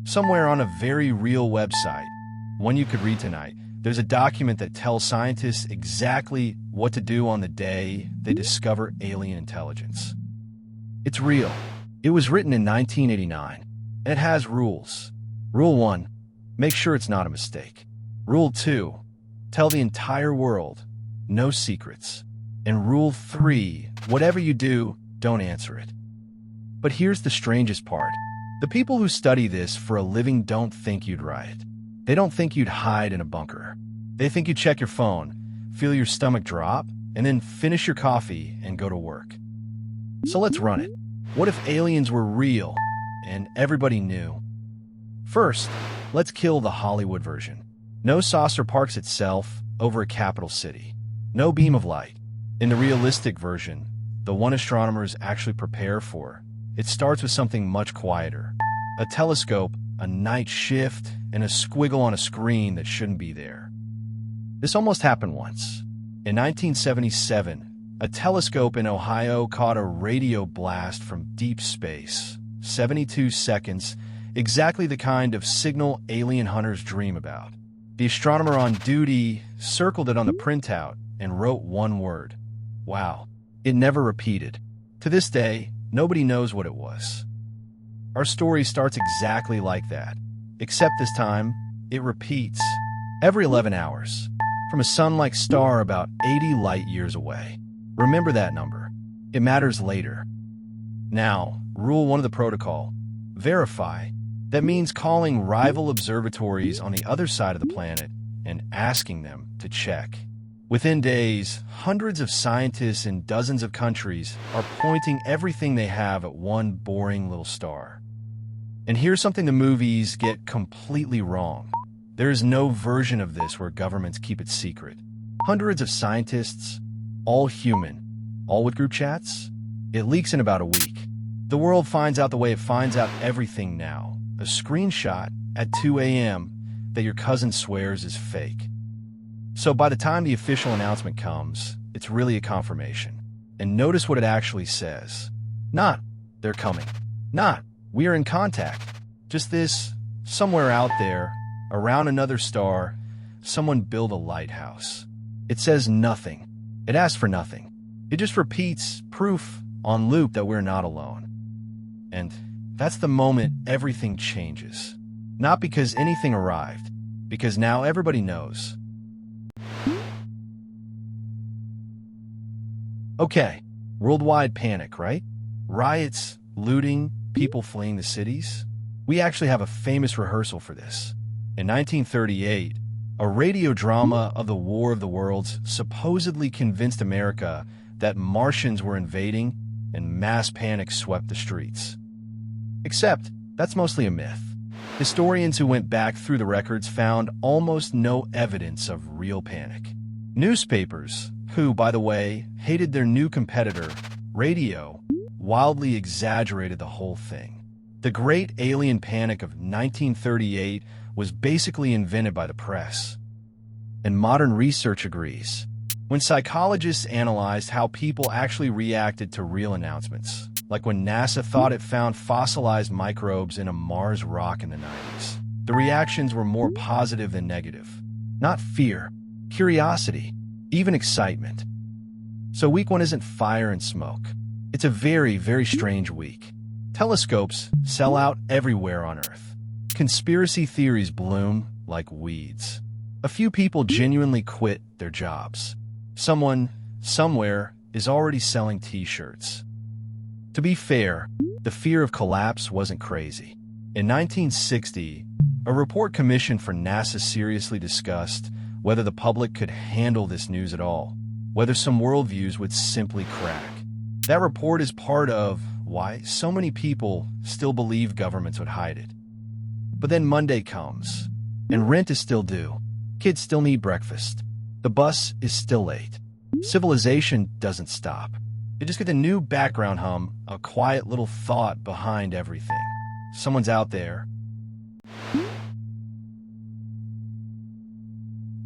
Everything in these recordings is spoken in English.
somewhere on a very real website, one you could read tonight, there's a document that tells scientists exactly what to do on the day they discover alien intelligence. It's real. It was written in 1989, and it has rules. Rule 1, make sure it's not a mistake. Rule 2, tell the entire world, no secrets. And Rule 3, whatever you do, don't answer it. But here's the strangest part. The people who study this for a living don't think you'd riot. They don't think you'd hide in a bunker. They think you'd check your phone, feel your stomach drop, and then finish your coffee and go to work. So let's run it. What if aliens were real and everybody knew? First, let's kill the Hollywood version. No saucer parks itself over a capital city. No beam of light. In the realistic version, the one astronomers actually prepare for, it starts with something much quieter. A telescope, a night shift, and a squiggle on a screen that shouldn't be there. This almost happened once. In 1977, a telescope in Ohio caught a radio blast from deep space. 72 seconds, exactly the kind of signal alien hunters dream about. The astronomer on duty circled it on the printout and wrote one word. Wow. It never repeated. To this day, nobody knows what it was. Our story starts exactly like that, except this time, it repeats every 11 hours, from a sun-like star about 80 light-years away. Remember that number. It matters later. Now, Rule 1 of the protocol, verify. That means calling rival observatories on the other side of the planet and asking them to check. Within days, hundreds of scientists in dozens of countries are pointing everything they have at one boring little star. And here's something the movies get completely wrong. There is no version of this where governments keep it secret. Hundreds of scientists, all human, all with group chats. It leaks in about a week. The world finds out the way it finds out everything now. A screenshot at 2 a.m. that your cousin swears is fake. So by the time the official announcement comes, it's really a confirmation. And notice what it actually says. Not, they're coming. Not, we are in contact. Just this, somewhere out there, around another star, someone build a lighthouse. It says nothing. It asks for nothing. It just repeats proof on loop that we're not alone. And that's the moment everything changes. Not because anything arrived, because now everybody knows. Okay, worldwide panic, right? Riots, looting, people fleeing the cities. We actually have a famous rehearsal for this. In 1938, a radio drama of the War of the Worlds supposedly convinced America that Martians were invading, and mass panic swept the streets. Except, that's mostly a myth. Historians who went back through the records found almost no evidence of real panic. Newspapers, who, by the way, hated their new competitor, radio, wildly exaggerated the whole thing. The Great Alien Panic of 1938 was basically invented by the press. And modern research agrees. When psychologists analyzed how people actually reacted to real announcements, like when NASA thought it found fossilized microbes in a Mars rock in the 90s, the reactions were more positive than negative. Not fear, curiosity, even excitement. So week 1 isn't fire and smoke. It's a very, very strange week. Telescopes sell out everywhere on Earth. Conspiracy theories bloom like weeds. A few people genuinely quit their jobs. Someone, somewhere, is already selling t-shirts. To be fair, the fear of collapse wasn't crazy. In 1960, a report commissioned for NASA seriously discussed whether the public could handle this news at all, whether some worldviews would simply crack. That report is part of why so many people still believe governments would hide it. But then Monday comes, and rent is still due. Kids still need breakfast. The bus is still late. Civilization doesn't stop. You just get the new background hum, a quiet little thought behind everything. Someone's out there.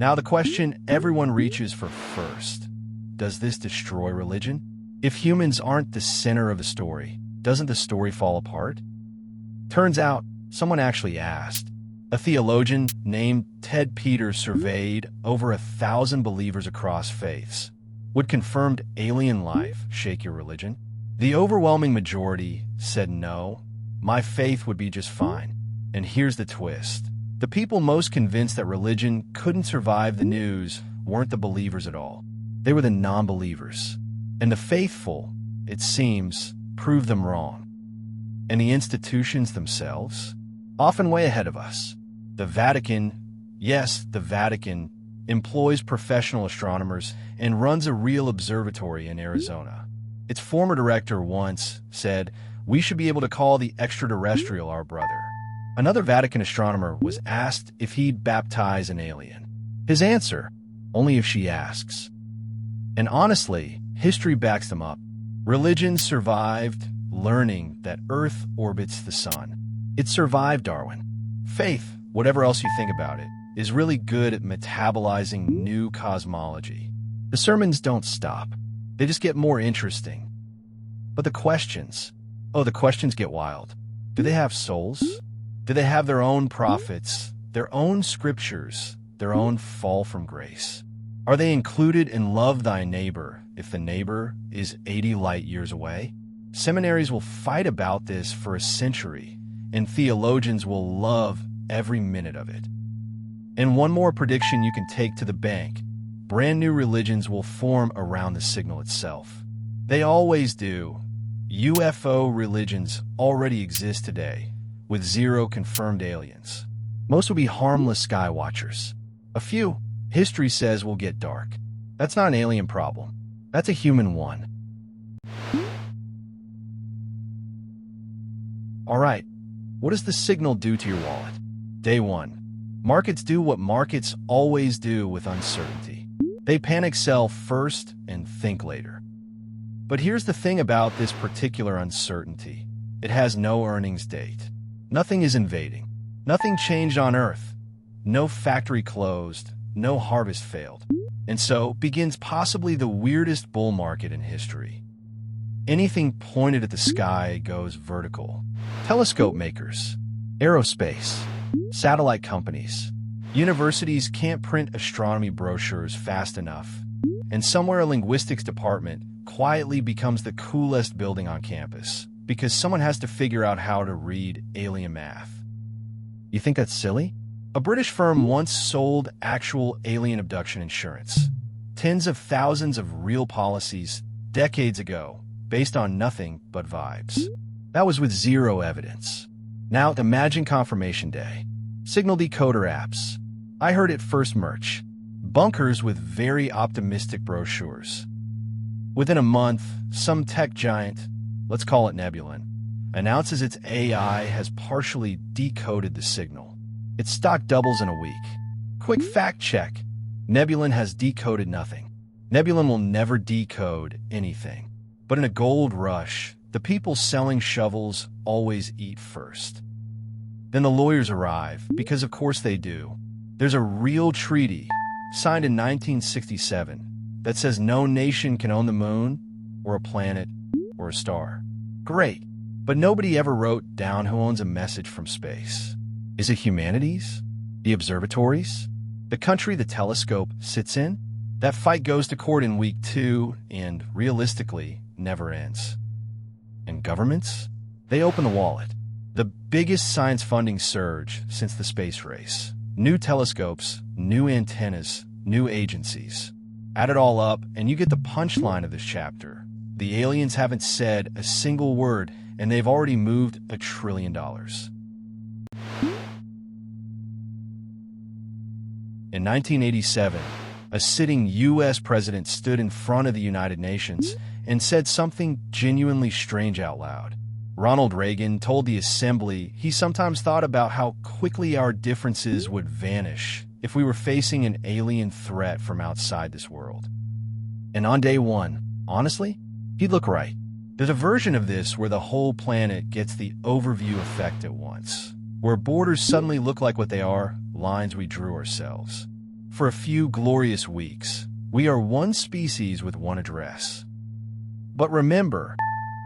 Now the question everyone reaches for first. Does this destroy religion? If humans aren't the center of the story, doesn't the story fall apart? Turns out, Someone actually asked. A theologian named Ted Peters surveyed over 1,000 believers across faiths. Would confirmed alien life shake your religion? The overwhelming majority said no. My faith would be just fine. And here's the twist. The people most convinced that religion couldn't survive the news weren't the believers at all. They were the non-believers. And the faithful, it seems, proved them wrong. And the institutions themselves? Often way ahead of us. The Vatican, yes, the Vatican, employs professional astronomers and runs a real observatory in Arizona. Its former director once said, "We should be able to call the extraterrestrial our brother." Another Vatican astronomer was asked if he'd baptize an alien. His answer, "Only if she asks." And honestly, history backs them up. Religion survived learning that Earth orbits the sun. It survived Darwin. Faith, whatever else you think about it, is really good at metabolizing new cosmology. The sermons don't stop. They just get more interesting. But the questions get wild. Do they have souls? Do they have their own prophets, their own scriptures, their own fall from grace? Are they included in love thy neighbor if the neighbor is 80 light years away? Seminaries will fight about this for a century, and theologians will love every minute of it. And one more prediction you can take to the bank. Brand new religions will form around the signal itself. They always do. UFO religions already exist today, with 0 confirmed aliens. Most will be harmless sky watchers. A few, history says, will get dark. That's not an alien problem. That's a human one. All right, what does the signal do to your wallet? Day 1. Markets do what markets always do with uncertainty. They panic sell first and think later. But here's the thing about this particular uncertainty. It has no earnings date. Nothing is invading. Nothing changed on Earth. No factory closed. No harvest failed. And so begins possibly the weirdest bull market in history. Anything pointed at the sky goes vertical. Telescope makers, aerospace, satellite companies, universities can't print astronomy brochures fast enough, and somewhere a linguistics department quietly becomes the coolest building on campus because someone has to figure out how to read alien math. You think that's silly? A British firm once sold actual alien abduction insurance. Tens of thousands of real policies decades ago, based on nothing but vibes. That was with 0 evidence. Now imagine confirmation day. Signal decoder apps. I heard it first merch. Bunkers with very optimistic brochures. Within a month, some tech giant, let's call it Nebulon, announces its AI has partially decoded the signal. Its stock doubles in a week. Quick fact check. Nebulon has decoded nothing. Nebulon will never decode anything. But in a gold rush, the people selling shovels always eat first. Then the lawyers arrive, because of course they do. There's a real treaty, signed in 1967, that says no nation can own the moon, or a planet, or a star. Great, but nobody ever wrote down who owns a message from space. Is it humanities? The observatories? The country the telescope sits in? That fight goes to court in week 2 and, realistically, never ends. And governments? They open the wallet. The biggest science funding surge since the space race. New telescopes, new antennas, new agencies. Add it all up, and you get the punchline of this chapter. The aliens haven't said a single word, and they've already moved $1 trillion. In 1987, a sitting U.S. president stood in front of the United Nations and said something genuinely strange out loud. Ronald Reagan told the assembly he sometimes thought about how quickly our differences would vanish if we were facing an alien threat from outside this world. And on day 1, honestly, he'd look right. There's a version of this where the whole planet gets the overview effect at once, where borders suddenly look like what they are, lines we drew ourselves. For a few glorious weeks, we are one species with one address. But remember,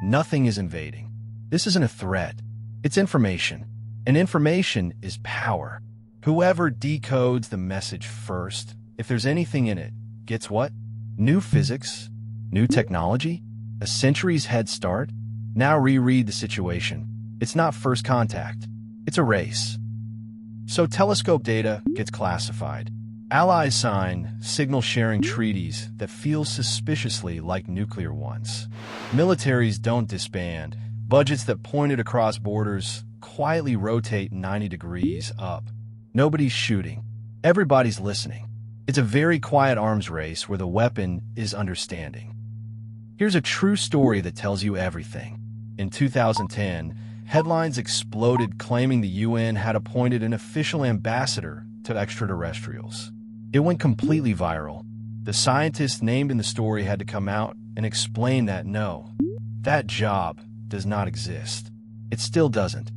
nothing is invading. This isn't a threat. It's information. And information is power. Whoever decodes the message first, if there's anything in it, gets what? New physics? New technology? A century's head start? Now reread the situation. It's not first contact. It's a race. So telescope data gets classified. Allies sign signal-sharing treaties that feel suspiciously like nuclear ones. Militaries don't disband. Budgets that pointed across borders quietly rotate 90 degrees up. Nobody's shooting. Everybody's listening. It's a very quiet arms race where the weapon is understanding. Here's a true story that tells you everything. In 2010, headlines exploded claiming the UN had appointed an official ambassador to extraterrestrials. It went completely viral. The scientist named in the story had to come out and explain that no, that job does not exist. It still doesn't.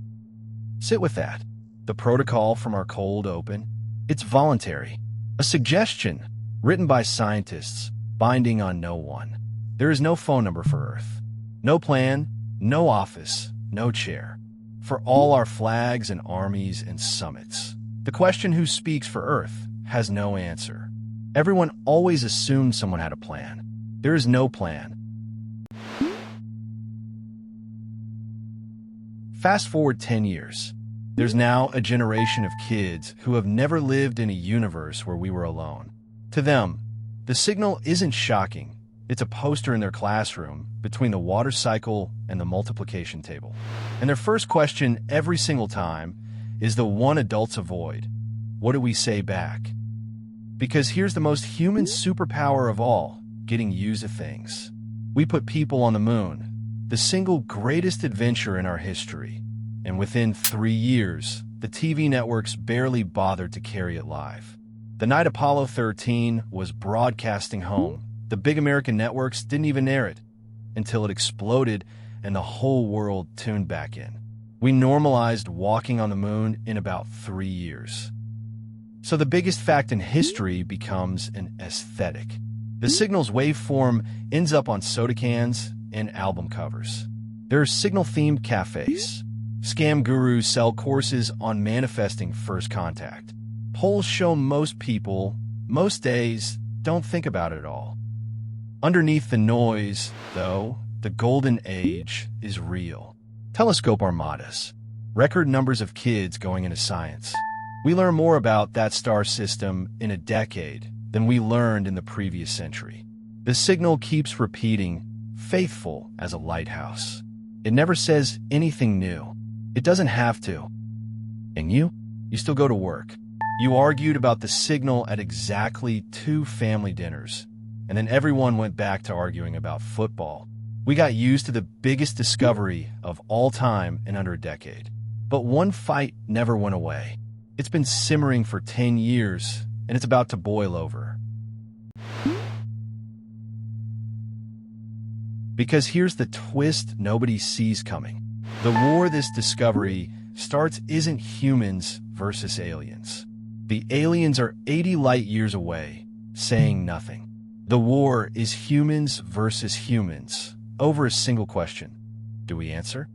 Sit with that. The protocol from our cold open, it's voluntary. A suggestion written by scientists, binding on no one. There is no phone number for Earth. No plan, no office, no chair. For all our flags and armies and summits. The question who speaks for Earth has no answer. Everyone always assumed someone had a plan. There is no plan. Fast forward 10 years. There's now a generation of kids who have never lived in a universe where we were alone. To them, the signal isn't shocking. It's a poster in their classroom between the water cycle and the multiplication table. And their first question every single time is the one adults avoid. What do we say back? Because here's the most human superpower of all, getting used to things. We put people on the moon, the single greatest adventure in our history. And within 3 years, the TV networks barely bothered to carry it live. The night Apollo 13 was broadcasting home, the big American networks didn't even air it until it exploded and the whole world tuned back in. We normalized walking on the moon in about 3 years. So the biggest fact in history becomes an aesthetic. The signal's waveform ends up on soda cans and album covers. There are signal-themed cafes. Scam gurus sell courses on manifesting first contact. Polls show most people, most days, don't think about it at all. Underneath the noise, though, the golden age is real. Telescope armadas. Record numbers of kids going into science. We learn more about that star system in a decade than we learned in the previous century. The signal keeps repeating, faithful as a lighthouse. It never says anything new. It doesn't have to. And you still go to work. You argued about the signal at exactly 2 family dinners, and then everyone went back to arguing about football. We got used to the biggest discovery of all time in under a decade. But one fight never went away. It's been simmering for 10 years, and it's about to boil over. Because here's the twist nobody sees coming. The war this discovery starts isn't humans versus aliens. The aliens are 80 light years away, saying nothing. The war is humans versus humans, over a single question. Do we answer?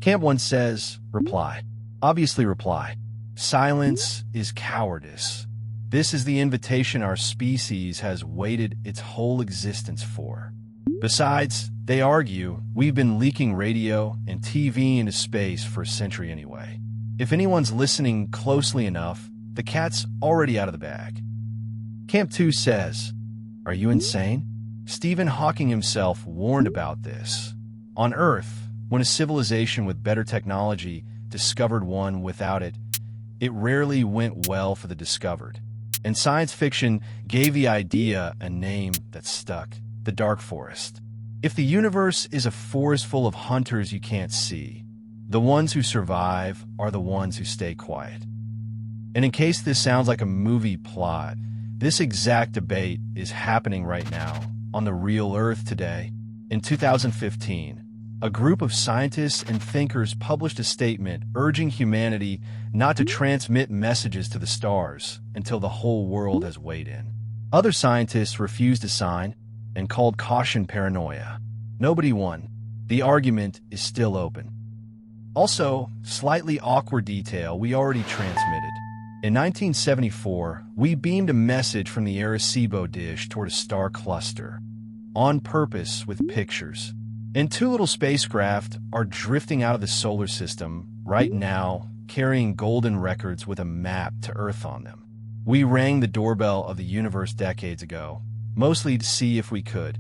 Camp 1 says, reply. Obviously reply. Silence is cowardice. This is the invitation our species has waited its whole existence for. Besides, they argue, we've been leaking radio and TV into space for a century anyway. If anyone's listening closely enough, the cat's already out of the bag. Camp 2 says, are you insane? Stephen Hawking himself warned about this. On Earth, when a civilization with better technology discovered one without it, it rarely went well for the discovered. And science fiction gave the idea a name that stuck, the dark forest. If the universe is a forest full of hunters you can't see, the ones who survive are the ones who stay quiet. And in case this sounds like a movie plot, this exact debate is happening right now on the real Earth today. In 2015, a group of scientists and thinkers published a statement urging humanity not to transmit messages to the stars until the whole world has weighed in. Other scientists refused to sign and called caution paranoia. Nobody won. The argument is still open. Also, slightly awkward detail we already transmitted. In 1974, we beamed a message from the Arecibo dish toward a star cluster, on purpose with pictures. And two little spacecraft are drifting out of the solar system right now, carrying golden records with a map to Earth on them. We rang the doorbell of the universe decades ago, mostly to see if we could.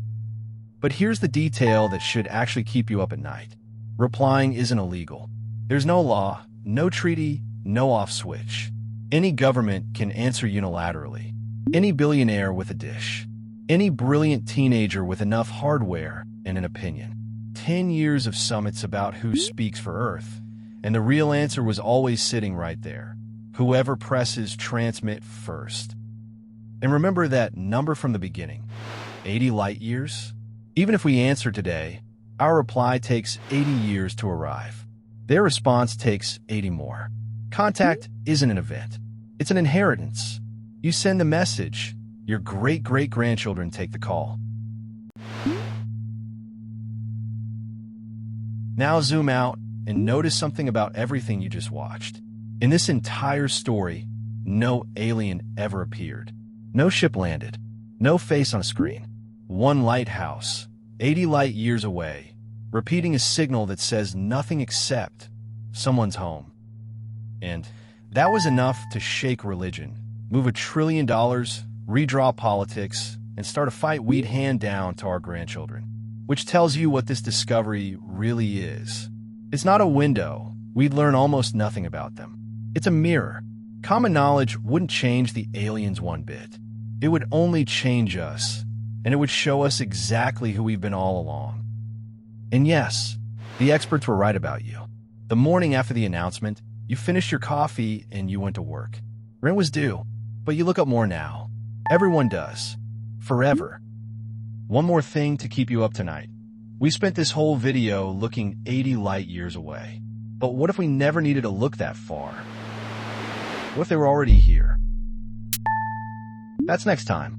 But here's the detail that should actually keep you up at night. Replying isn't illegal. There's no law, no treaty, no off switch. Any government can answer unilaterally. Any billionaire with a dish. Any brilliant teenager with enough hardware and an opinion. 10 years of summits about who speaks for Earth, and the real answer was always sitting right there. Whoever presses transmit first. And remember that number from the beginning, 80 light years? Even if we answer today, our reply takes 80 years to arrive. Their response takes 80 more. Contact isn't an event. It's an inheritance. You send the message, your great-great-grandchildren take the call. Now zoom out and notice something about everything you just watched. In this entire story, no alien ever appeared. No ship landed. No face on a screen. One lighthouse, 80 light years away, repeating a signal that says nothing except someone's home. And that was enough to shake religion, move $1 trillion, redraw politics, and start a fight we'd hand down to our grandchildren. Which tells you what this discovery really is. It's not a window. We'd learn almost nothing about them. It's a mirror. Common knowledge wouldn't change the aliens one bit. It would only change us, and it would show us exactly who we've been all along. And yes, the experts were right about you. The morning after the announcement, you finished your coffee and you went to work. Rent was due, but you look up more now. Everyone does. Forever. One more thing to keep you up tonight. We spent this whole video looking 80 light years away. But what if we never needed to look that far? What if they were already here? That's next time.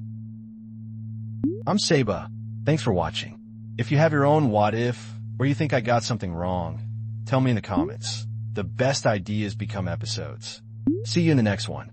I'm Seba. Thanks for watching. If you have your own what if, or you think I got something wrong, tell me in the comments. The best ideas become episodes. See you in the next one.